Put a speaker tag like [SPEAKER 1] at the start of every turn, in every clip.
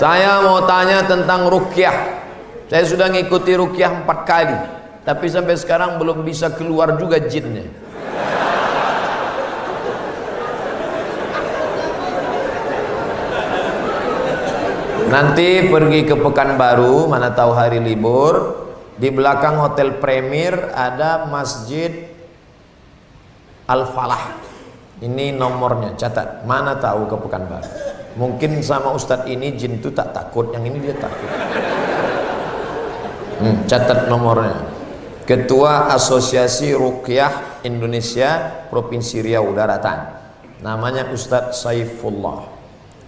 [SPEAKER 1] Saya mau tanya tentang ruqyah. Saya sudah ngikuti ruqyah 4 kali, tapi sampai sekarang belum bisa keluar juga jinnya. Nanti pergi ke Pekanbaru, mana tahu hari libur. Di belakang Hotel Premier ada Masjid Al-Falah. Ini nomornya, catat. Mana tahu ke Pekanbaru. Mungkin sama Ustadz ini jin itu tak takut, yang ini dia takut. Catat nomornya. Ketua Asosiasi Ruqyah Indonesia Provinsi Riau Daratan. Namanya Ustadz Saifullah.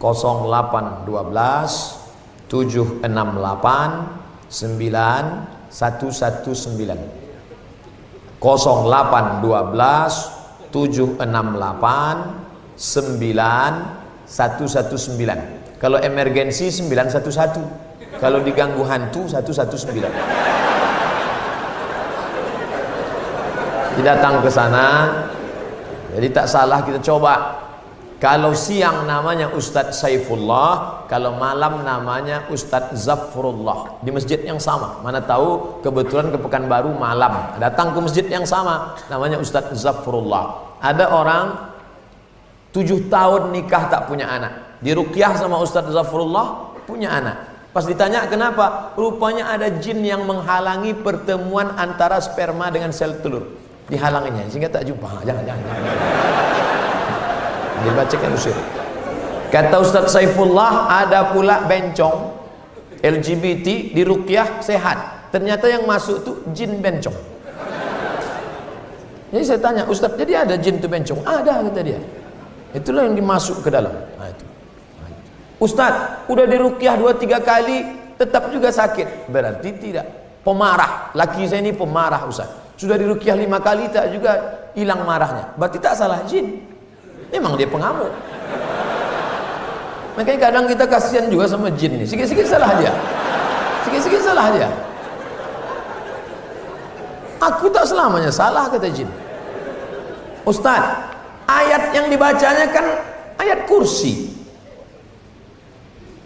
[SPEAKER 1] 0812 768 9119. 0812 768 9119. Kalau emergensi 911. Kalau diganggu hantu 119. Datang ke sana. Jadi tak salah kita coba. Kalau siang namanya Ustadz Saifullah, kalau malam namanya Ustadz Zafrullah, di masjid yang sama. Mana tahu kebetulan ke Pekanbaru malam, datang ke masjid yang sama, namanya Ustadz Zafrullah. Ada orang 7 tahun nikah tak punya anak, diruqyah sama Ustadz Zafrullah, punya anak. Pas ditanya kenapa, rupanya ada jin yang menghalangi pertemuan antara sperma dengan sel telur, dihalanginya sehingga tak jumpa. Jangan. Dibacakan usir. Kata Ustadz Saifullah, ada pula bencong LGBT di ruqyah sehat. Ternyata yang masuk tuh jin bencong. Jadi saya tanya, Ustadz, jadi ada jin tuh bencong? Ada, kata dia. Itulah yang dimasuk ke dalam. Itu. Ustadz, udah di ruqyah 2-3 kali tetap juga sakit. Berarti tidak. Pemarah. Laki saya ini pemarah, Ustadz. Sudah di ruqyah 5 kali tak juga hilang marahnya. Berarti tak salah jin. Memang dia pengamuk. Makanya kadang kita kasihan juga sama jin nih. Sikit-sikit salah dia. Sikit-sikit salah dia. Aku tak selamanya salah, kata jin. Ustaz, ayat yang dibacanya kan ayat kursi.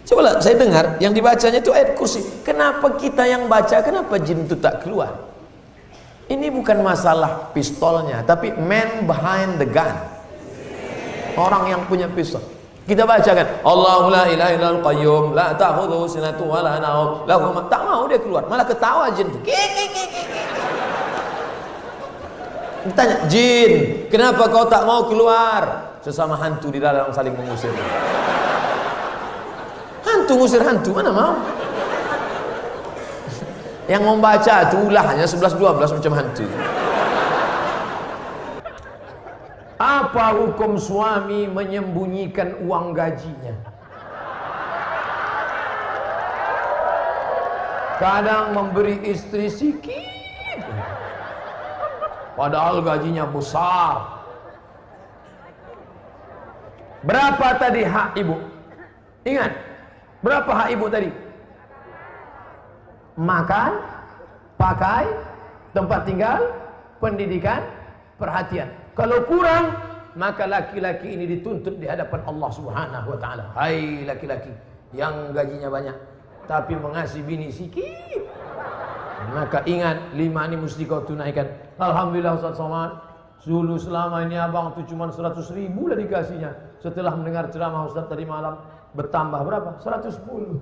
[SPEAKER 1] Coba saya dengar yang dibacanya itu ayat kursi. Kenapa kita yang baca, kenapa jin itu tak keluar? Ini bukan masalah pistolnya, tapi man behind the gun. Orang yang punya pistol. Kita bacakan Allahu la ilaha illal qayyum la ta'khudhuhu sinatun wa la nawm lahu ma. Tak mau dia keluar, malah ketawa jin. Ditanya, jin, kenapa kau tak mau keluar? Sesama hantu di dalam saling mengusir. Hantu ngusir hantu, mana mau? Yang membaca itu ulahnya 11-12 macam hantu. Apa hukum suami menyembunyikan uang gajinya? Kadang memberi istri sikit, padahal gajinya besar. Berapa tadi hak ibu? Ingat, berapa hak ibu tadi? Makan, pakai, tempat tinggal, pendidikan, perhatian. Kalau kurang, maka laki-laki ini dituntut di hadapan Allah Subhanahu wa taala. Hai laki-laki yang gajinya banyak tapi mengasihi bini sikit, maka ingat 5 ini mesti kau tunaikan. Alhamdulillah Ustaz Somad, dulu selama ini abang tu cuma 100.000 lah dikasihnya. Setelah mendengar ceramah Ustaz tadi malam, bertambah berapa? 110.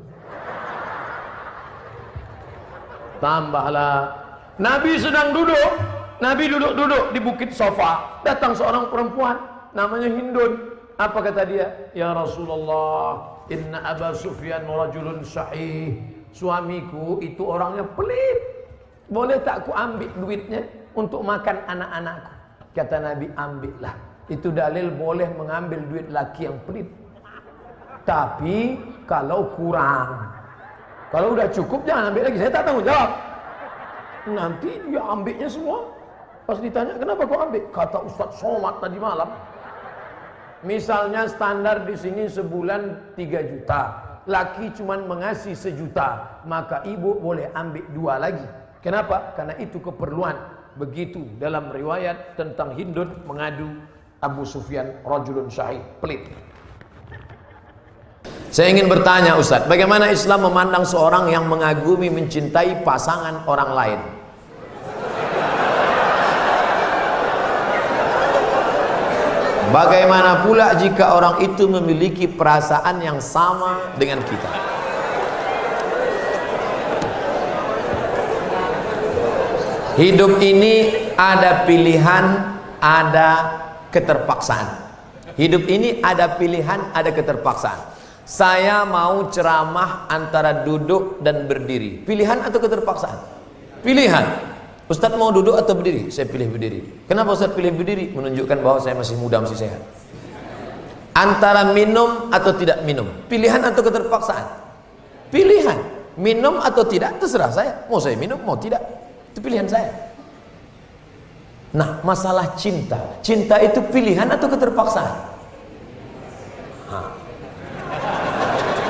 [SPEAKER 1] Tambahlah. Nabi sedang duduk. Nabi duduk-duduk di bukit Sofa. Datang seorang perempuan namanya Hindun. Apa kata dia? Ya Rasulullah, inna Aba Sufyan rajulun sahih. Suamiku itu orangnya pelit. Boleh tak ku ambil duitnya untuk makan anak-anakku? Kata Nabi, ambillah. Itu dalil boleh mengambil duit laki yang pelit. Tapi kalau kurang. Kalau udah cukup jangan ambil lagi. Saya tak tanggung jawab. Nanti dia ambilnya semua. Pas ditanya, kenapa kau ambil? Kata Ustaz Somad tadi malam. Misalnya standar di sini sebulan 3 juta. Laki cuman mengasih 1 juta. Maka ibu boleh ambil 2 lagi. Kenapa? Karena itu keperluan. Begitu dalam riwayat tentang Hindun mengadu Abu Sufyan rajulun syahid, pelit. Saya ingin bertanya Ustadz, bagaimana Islam memandang seorang yang mengagumi, mencintai pasangan orang lain? Bagaimana pula jika orang itu memiliki perasaan yang sama dengan kita? Hidup ini ada pilihan, ada keterpaksaan. Hidup ini ada pilihan, ada keterpaksaan. Saya mau ceramah antara duduk dan berdiri. Pilihan atau keterpaksaan? Pilihan. Ustadz mau duduk atau berdiri? Saya pilih berdiri. Kenapa Ustadz pilih berdiri? Menunjukkan bahwa saya masih muda, masih sehat. Antara minum atau tidak minum. Pilihan atau keterpaksaan? Pilihan. Minum atau tidak terserah saya. Mau saya minum, mau tidak. Itu pilihan saya. Nah, masalah cinta. Cinta itu pilihan atau keterpaksaan?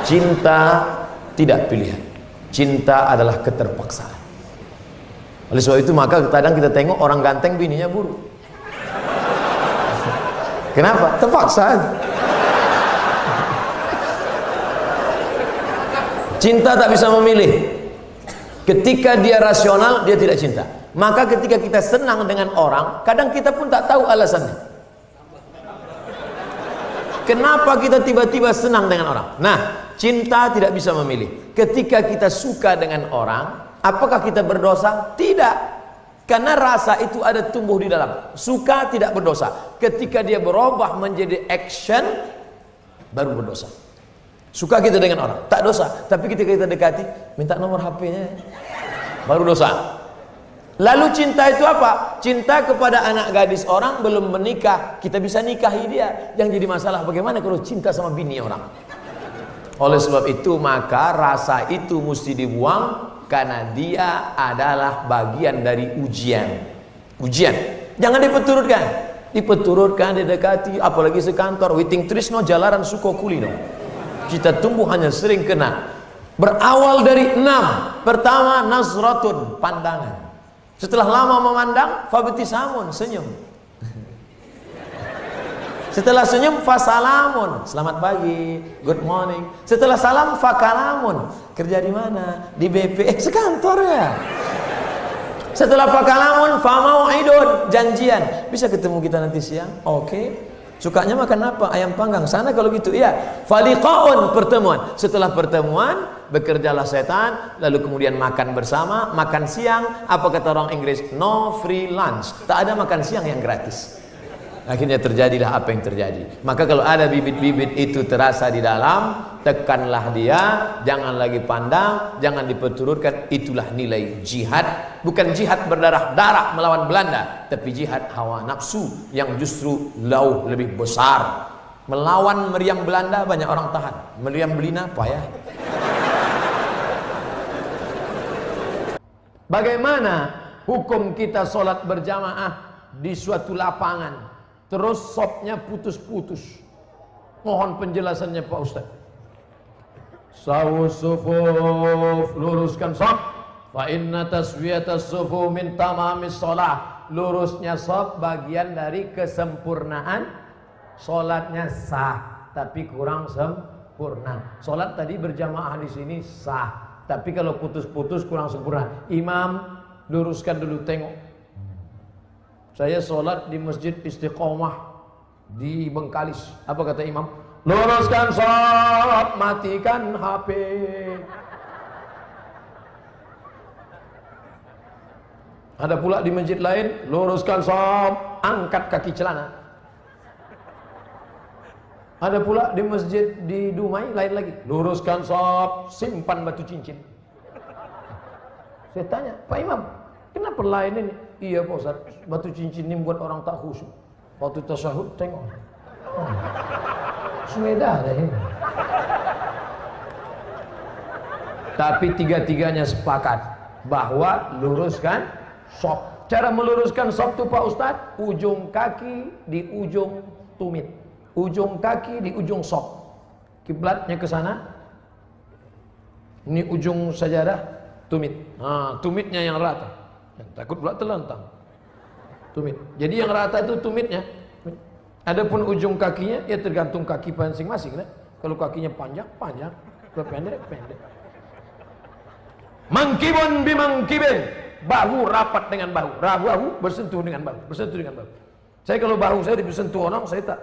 [SPEAKER 1] Cinta tidak pilihan. Cinta adalah keterpaksaan. Oleh sebab itu maka kadang kita tengok orang ganteng bininya buruk. Kenapa? Terpaksa. Cinta tak bisa memilih. Ketika dia rasional, dia tidak cinta. Maka ketika kita senang dengan orang, kadang kita pun tak tahu alasannya. Kenapa kita tiba-tiba senang dengan orang? Nah, cinta tidak bisa memilih. Ketika kita suka dengan orang, apakah kita berdosa? Tidak. Karena rasa itu ada tumbuh di dalam. Suka tidak berdosa. Ketika dia berubah menjadi action, baru berdosa. Suka kita dengan orang, tak dosa. Tapi ketika kita dekati, minta nomor HP-nya, baru dosa. Lalu cinta itu apa? Cinta kepada anak gadis orang belum menikah, kita bisa nikahi dia. Yang jadi masalah bagaimana kalau cinta sama bini orang? Oleh sebab itu maka rasa itu mesti dibuang, karena dia adalah bagian dari ujian. Ujian. Jangan dipeturutkan. Dipeturutkan, didekati, apalagi sekantor. Witing trisno jalaran suko kulino. Kita tumbuh hanya sering kena. Berawal dari 6. Pertama, nazratun, pandangan. Setelah lama memandang, fabtisamun, senyum. Setelah senyum, fasalamun, selamat pagi, good morning. Setelah salam, fakalamun, kerja di mana? Di BP, sekantor ya. Setelah fakalamun, famau'idun, janjian. Bisa ketemu kita nanti siang? Oke. Sukanya makan apa? Ayam panggang. Sana kalau gitu, iya. Faliqaun, pertemuan. Setelah pertemuan, bekerjalah setan, lalu kemudian makan bersama, makan siang. Apa kata orang Inggris? No free lunch. Tak ada makan siang yang gratis. Akhirnya terjadilah apa yang terjadi. Maka kalau ada bibit-bibit itu terasa di dalam, tekanlah dia, jangan lagi pandang, jangan diperturutkan. Itulah nilai jihad. Bukan jihad berdarah-darah melawan Belanda, tapi jihad hawa nafsu yang justru jauh lebih besar. Melawan meriam Belanda banyak orang tahan, meriam Belina payah. Bagaimana hukum kita sholat berjamaah di suatu lapangan, terus sopnya putus-putus? Mohon penjelasannya Pak Ustaz. Sawus sufuf, luruskan sop. Fa inna taswiyatas sufu min tamamis sholah. Lurusnya sop bagian dari kesempurnaan. Sholatnya sah, tapi kurang sempurna. Sholat tadi berjamaah di sini sah, tapi kalau putus-putus kurang sempurna. Imam, luruskan dulu, tengok. Saya sholat di Masjid Istiqomah di Bengkalis. Apa kata imam? Luruskan sholat, matikan HP. Ada pula di masjid lain, luruskan sholat, angkat kaki celana. Ada pula di masjid di Dumai lain lagi, luruskan sholat, simpan batu cincin. Saya tanya, Pak Imam, kenapa lain ini? Iya Pak Ustaz, batu cincin ini buat orang tak khusyuk. Waktu tasyahud tengok, sudah ada ini. Tapi tiga-tiganya sepakat bahwa luruskan sop. Cara meluruskan sop itu Pak Ustaz, ujung kaki di ujung tumit, ujung kaki di ujung sop. Kiblatnya ke sana. Ini ujung sajadah, tumit. Nah, tumitnya yang rata. Takut pula terlentang. Tumit. Jadi yang rata itu tumitnya. Adapun ujung kakinya ya tergantung kaki masing-masing, kan? Kalau kakinya panjang, panjang. Kalau pendek, pendek. Mangkibun bimangkibin. Bahu rapat dengan bahu. Bahu bersentuh dengan bahu. Bersentuh dengan bahu. Saya kalau bahu saya disentuh orang, saya tak.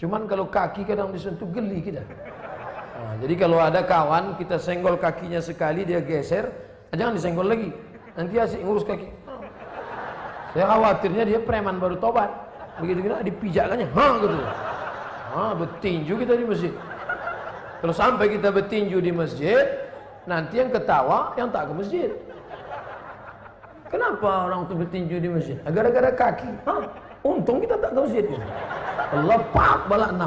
[SPEAKER 1] Cuman kalau kaki kadang disentuh, geli kita. Nah, jadi kalau ada kawan, kita senggol kakinya sekali, dia geser, jangan disenggol lagi. Nanti asik ngurus kaki. Saya khawatirnya dia preman baru tobat. Begitu kita dipijakkannya, gitu. Bertinju kita di masjid. Kalau sampai kita bertinju di masjid, nanti yang ketawa yang tak ke masjid. Kenapa orang itu bertinju di masjid? Gara-gara kaki. Untung kita tak ke masjid. Lepak balak 6.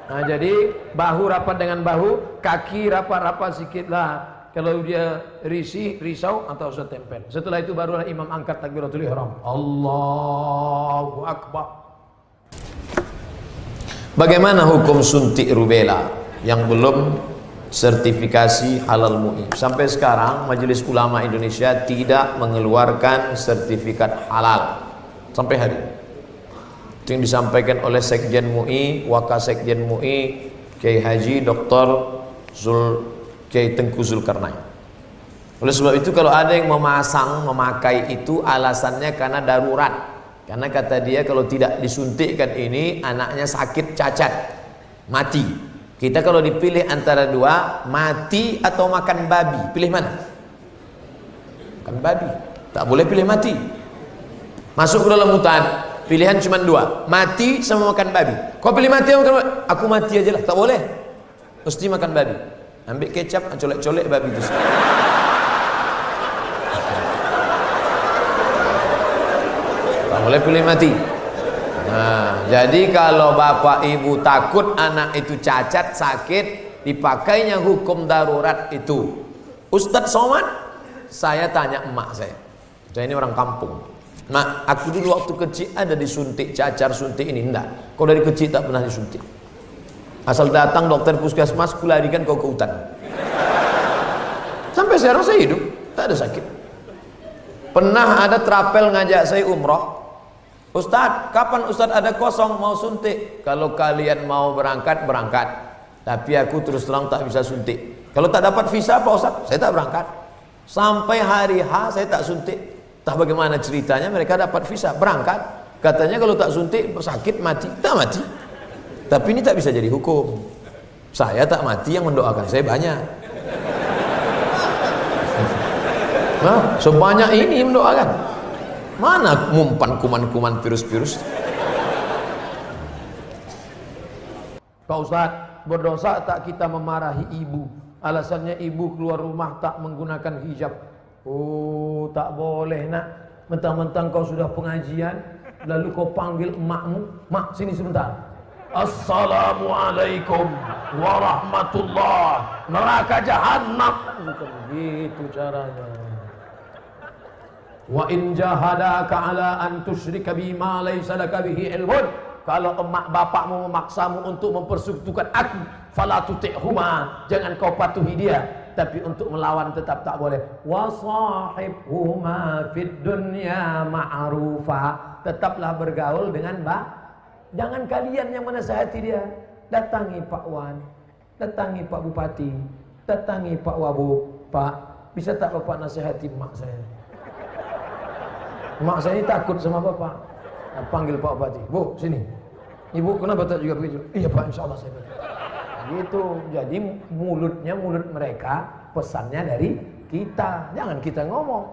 [SPEAKER 1] Nah, jadi bahu rapat dengan bahu, kaki rapat-rapat sedikit lah. Kalau dia risau atau usah tempel. Setelah itu barulah imam angkat takbiratul ihram. Allahu Akbar. Bagaimana hukum suntik rubella yang belum sertifikasi halal MUI? Sampai sekarang Majelis Ulama Indonesia tidak mengeluarkan sertifikat halal sampai hari ini. Itu yang disampaikan oleh Sekjen MUI, Wakasekjen MUI, Kiai Haji Dr. Kiai Tengku Zulkarnain. Oleh sebab itu kalau ada yang memakai itu alasannya karena darurat. Karena kata dia kalau tidak disuntikkan ini anaknya sakit cacat, mati. Kita kalau dipilih antara dua, mati atau makan babi, pilih mana? Makan babi. Tak boleh pilih mati. Masuk ke dalam hutan, pilihan cuma dua, mati sama makan babi. Kau pilih mati atau makan babi? Aku mati aja lah, tak boleh. Mesti makan babi. Ambil kecap, colek-colek babi itu. Tak boleh pilih mati. Nah, jadi kalau bapak ibu takut anak itu cacat, sakit, dipakainya hukum darurat itu. Ustadz Somad, saya tanya emak saya ini orang kampung. Mak, aku dulu waktu kecil ada disuntik cacar, suntik ini enggak. Kau dari kecil tak pernah disuntik. Asal datang dokter puskesmas, kularikan kau ke hutan. Sampai sekarang saya hidup, tak ada sakit. Pernah ada trapel ngajak saya umroh. Ustadz, kapan Ustadz ada kosong mau suntik? Kalau kalian mau berangkat, berangkat. Tapi aku terus terang tak bisa suntik. Kalau tak dapat visa Pak Ustadz, saya tak berangkat. Sampai hari H saya tak suntik. Tak bagaimana ceritanya mereka dapat visa, berangkat. Katanya kalau tak suntik sakit mati. Tak mati. Tapi ini tak bisa jadi hukum. Saya tak mati, yang mendoakan saya banyak. Nah, sebanyak ini mendoakan. Mana mumpan kuman-kuman virus-virus? Pak Ustadz, berdosa tak kita memarahi ibu? Alasannya ibu keluar rumah tak menggunakan hijab. Oh, tak boleh nak. Mentang-mentang kau sudah pengajian, lalu kau panggil emakmu, mak sini sebentar. Assalamualaikum warahmatullah, neraka jahanam. Bukan begitu caranya. Wa in jahadaka ala an tusyrika bima laysa laka bihi ilmun. Kalau emak bapakmu memaksamu untuk mempersekutukan aku, fala tuti'huma, jangan kau patuhi dia. Tapi untuk melawan tetap tak boleh. Wa sahibhuma fid dunya ma'rufa, tetaplah bergaul dengan jangan kalian yang menasihati dia. Datangi Pak Wan, datangi Pak Bupati, datangi Pak Wabu. Pak, bisa tak Bapak nasihati mak saya? Mak saya ini takut sama bapak. Nah, panggil Pak Bupati, Bu, sini. Ibu, kenapa tak juga begitu? Iya Pak, insya Allah saya begitu. Gitu. Jadi mulutnya mulut mereka, pesannya dari kita. Jangan kita ngomong.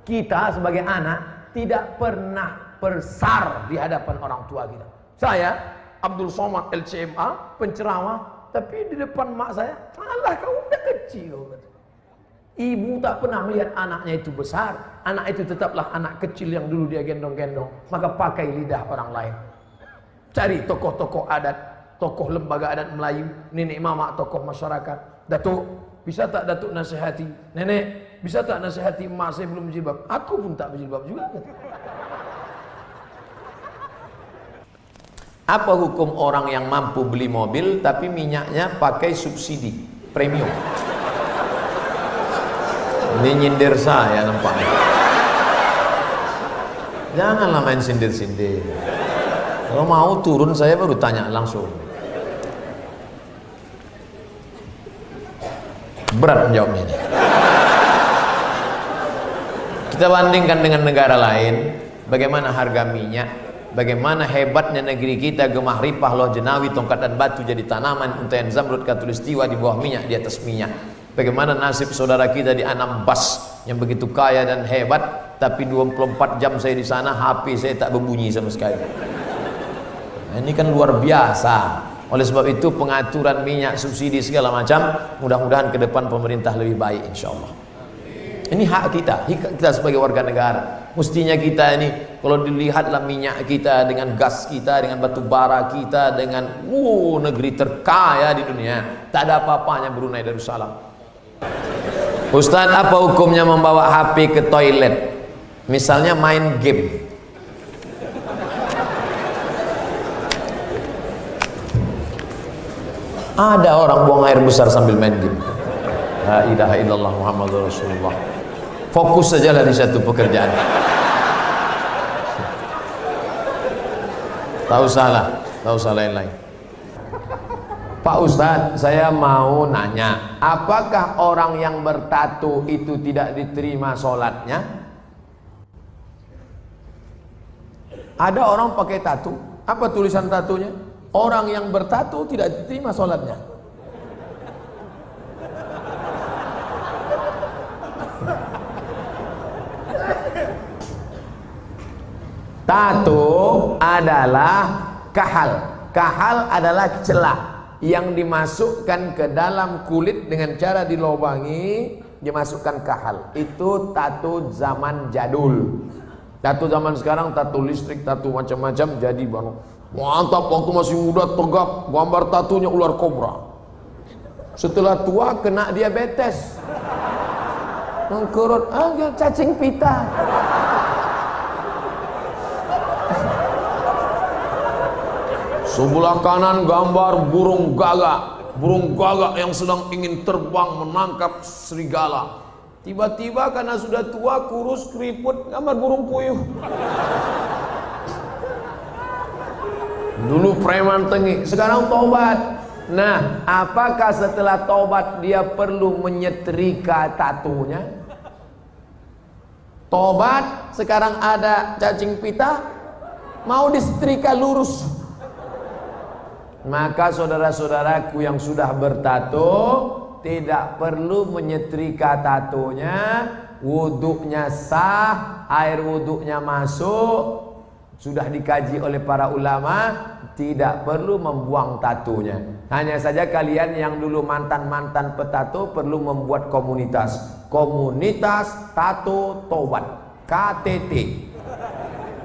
[SPEAKER 1] Kita sebagai anak tidak pernah bersar di hadapan orang tua kita. Saya, Abdul Somad LCMA, penceramah, tapi di depan mak saya, alah kau udah kecil. Ibu tak pernah melihat anaknya itu besar. Anak itu tetaplah anak kecil yang dulu dia gendong-gendong. Maka pakai lidah orang lain. Cari tokoh-tokoh adat, tokoh lembaga adat Melayu, nenek mama, tokoh masyarakat. Datuk, bisa tak Datuk nasihati? Nenek, bisa tak nasihati emak saya belum berjilbab? Aku pun tak berjilbab juga. Apa hukum orang yang mampu beli mobil tapi minyaknya pakai subsidi premium? Ini nyindir saya nampaknya. Janganlah main sindir-sindir. Kalau mau turun saya baru tanya langsung. Berat menjawabnya ini. Kita bandingkan dengan negara lain, bagaimana harga minyak, bagaimana hebatnya negeri kita, gemah ripah, loh jenawi, tongkat dan batu jadi tanaman, untayan zamrud, katulistiwa di bawah minyak, di atas minyak. Bagaimana nasib saudara kita di Anambas yang begitu kaya dan hebat, tapi 24 jam saya di sana, HP saya tak berbunyi sama sekali. Nah, ini kan luar biasa. Oleh sebab itu pengaturan minyak, subsidi segala macam, mudah-mudahan ke depan pemerintah lebih baik insyaallah. Ini hak kita, kita sebagai warga negara. Mestinya kita ini, kalau dilihatlah minyak kita dengan gas kita, dengan batu bara kita, dengan negeri terkaya di dunia, tak ada apa-apanya Brunei Darussalam. Ustaz, apa hukumnya membawa HP ke toilet? Misalnya main game. Ada orang buang air besar sambil main game. La ilaha illallah Muhammadur Rasulullah. Fokus sajalah di satu pekerjaan. Tak usah lain-lain. Pak Ustadz, saya mau nanya, apakah orang yang bertato itu tidak diterima sholatnya? Ada orang pakai tato, apa tulisan tatonya? Orang yang bertato tidak diterima sholatnya. Tato adalah kahal. Kahal adalah celah yang dimasukkan ke dalam kulit dengan cara dilobangi, dimasukkan kahal. Itu tato zaman jadul. Tato zaman sekarang, tato listrik, tato macam-macam, jadi mantap. Waktu masih muda tegak, gambar tatonya ular kobra. Setelah tua kena diabetes, mengkerut, cacing pita. Sebelah kanan gambar burung gagak yang sedang ingin terbang menangkap serigala. Tiba-tiba karena sudah tua, kurus, keriput, gambar burung puyuh. Dulu preman tengik, sekarang tobat. Nah, apakah setelah tobat dia perlu menyetrika tatonya? Tobat, sekarang ada cacing pita, mau disetrika lurus. Maka saudara-saudaraku yang sudah bertato tidak perlu menyetrika tatonya, wuduknya sah, air wuduknya masuk, sudah dikaji oleh para ulama, tidak perlu membuang tatonya. Hanya saja kalian yang dulu mantan-mantan petato perlu membuat komunitas tato tobat, KTT.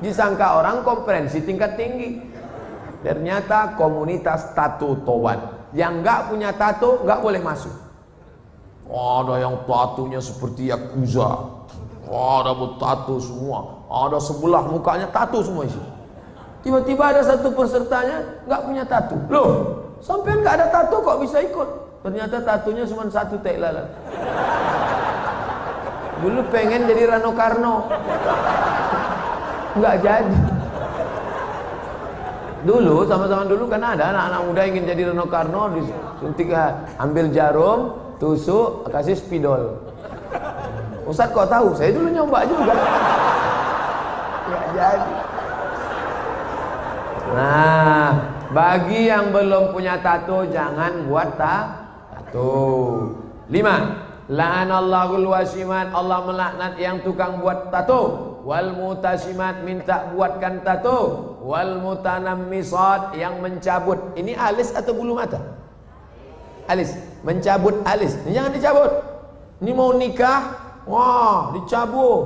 [SPEAKER 1] Disangka orang konferensi tingkat tinggi. Ternyata komunitas tato tobat. Yang nggak punya tato nggak boleh masuk. Ada yang tatonya seperti Yakuza, ada bertato semua, ada sebelah mukanya tato semua isi. Tiba-tiba ada satu pesertanya nggak punya tato. Loh, sampean nggak ada tato kok bisa ikut? Ternyata tatonya cuma satu tai lalat. Dulu pengen jadi Rano Karno, nggak jadi. Dulu sama-sama dulu kan ada anak-anak muda ingin jadi Rano Karno, disuntik, ambil jarum, tusuk, kasih spidol. Ustaz kok tahu? Saya dulu nyoba juga. Nggak jadi. Nah, bagi yang belum punya tato jangan buat tato. 5. La'anallahul wasimat, Allah melaknat yang tukang buat tato. Wal mutasimat, minta buatkan tato. Wal mutanammisat, yang mencabut. Ini alis atau bulu mata? Alis, mencabut alis. Ini jangan dicabut. Ini mau nikah, wah dicabut,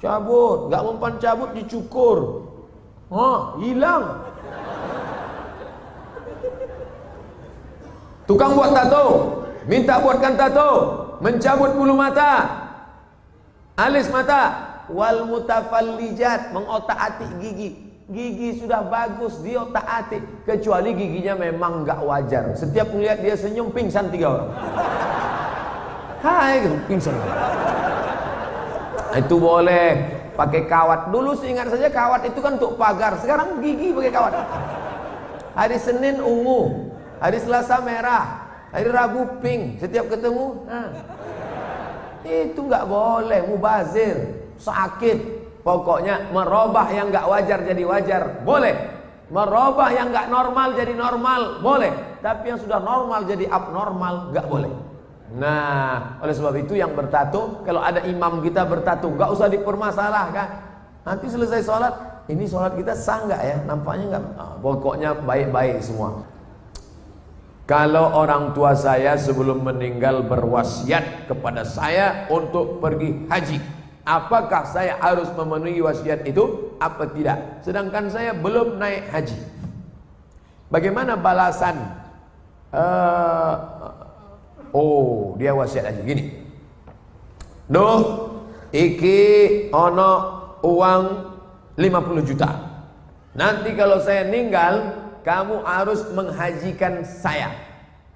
[SPEAKER 1] cabut. Gak mempan cabut, dicukur. Wah, hilang. Tukang buat tato, minta buatkan tato, mencabut bulu mata, alis mata. Wal mutafallijat, mengotak-atik gigi. Gigi sudah bagus, dia otak-atik, kecuali giginya memang gak wajar. Setiap melihat dia senyum, pingsan 3 orang. Hai, gitu, pingsan. Itu boleh. pakai kawat. Dulu seingat saja kawat itu kan untuk pagar, sekarang gigi pakai kawat. Hari Senin ungu, hari Selasa merah, hari Rabu pink, setiap ketemu itu nggak boleh, mubazir, sakit. Pokoknya merubah yang nggak wajar jadi wajar boleh, merubah yang nggak normal jadi normal boleh, tapi yang sudah normal jadi abnormal nggak boleh. Nah, oleh sebab itu yang bertato, kalau ada imam kita bertato, nggak usah dipermasalahkan. Nanti selesai sholat, ini sholat kita sah nggak ya? Nampaknya nggak. Pokoknya baik-baik semua. Kalau orang tua saya sebelum meninggal berwasiat kepada saya untuk pergi haji, apakah saya harus memenuhi wasiat itu apa tidak? Sedangkan saya belum naik haji. Bagaimana balasan? Dia wasiat haji gini. Duh, iki ono uang 50 juta. Nanti kalau saya meninggal, kamu harus menghajikan saya.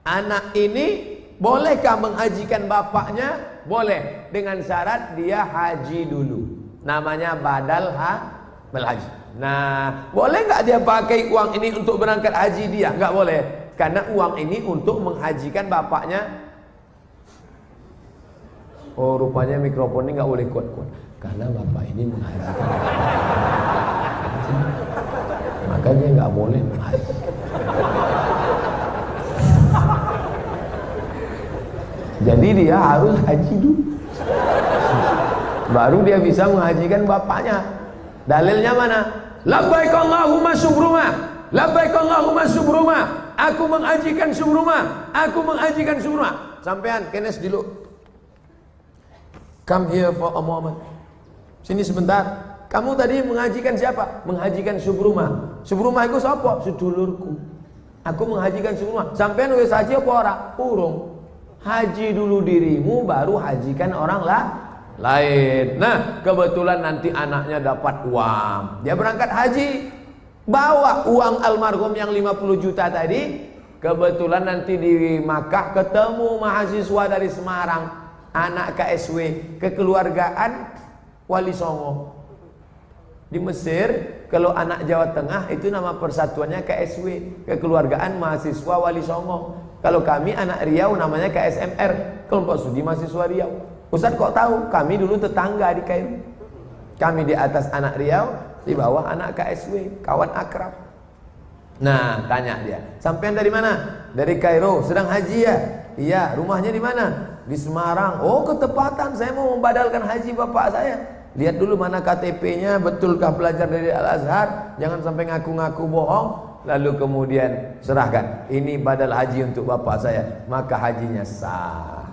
[SPEAKER 1] Anak ini bolehkah menghajikan bapaknya? Boleh, dengan syarat dia haji dulu. Namanya badal haji. Nah, boleh nggak dia pakai uang ini untuk berangkat haji dia? Nggak boleh, karena uang ini untuk menghajikan bapaknya. Oh, rupanya mikrofon ini nggak boleh kuat-kuat, karena bapak ini menghajikan. Makanya nggak boleh menghaji. Jadi dia harus haji dulu, baru dia bisa menghajikan bapaknya. Dalilnya mana? Labbaik Allahumma subruma, labbaik Allahumma subruma. Aku menghajikan subruma, aku menghajikan subruma. Sampean kenes dulu. Come here for a moment. Sini sebentar. Kamu tadi menghajikan siapa? Menghajikan subruma. Subruma itu siapa? Sedulurku. Aku menghajikan subruma. Sampean wis haji apa ora? Urung. Haji dulu dirimu, baru hajikan orang lain. Nah, kebetulan nanti anaknya dapat uang, dia berangkat haji, bawa uang almarhum yang 50 juta tadi. Kebetulan nanti di Makkah ketemu mahasiswa dari Semarang, anak KSW, kekeluargaan Wali Songo. Di Mesir, kalau anak Jawa Tengah itu nama persatuannya KSW, kekeluargaan mahasiswa Wali Songo. Kalau kami anak Riau namanya KSMR, kelompok studi mahasiswa Riau. Ustaz kok tahu? Kami dulu tetangga di Kairo. Kami di atas anak Riau, di bawah anak KSW, kawan akrab. Nah, tanya dia, sampean dari mana? Dari Kairo, sedang haji ya? Iya, rumahnya di mana? Di Semarang. Oh, ketepatan, saya mau membadalkan haji bapak saya. Lihat dulu mana KTP-nya, betulkah belajar dari Al-Azhar? Jangan sampai ngaku-ngaku bohong. Lalu kemudian serahkan, ini badal haji untuk bapak saya, maka hajinya sah.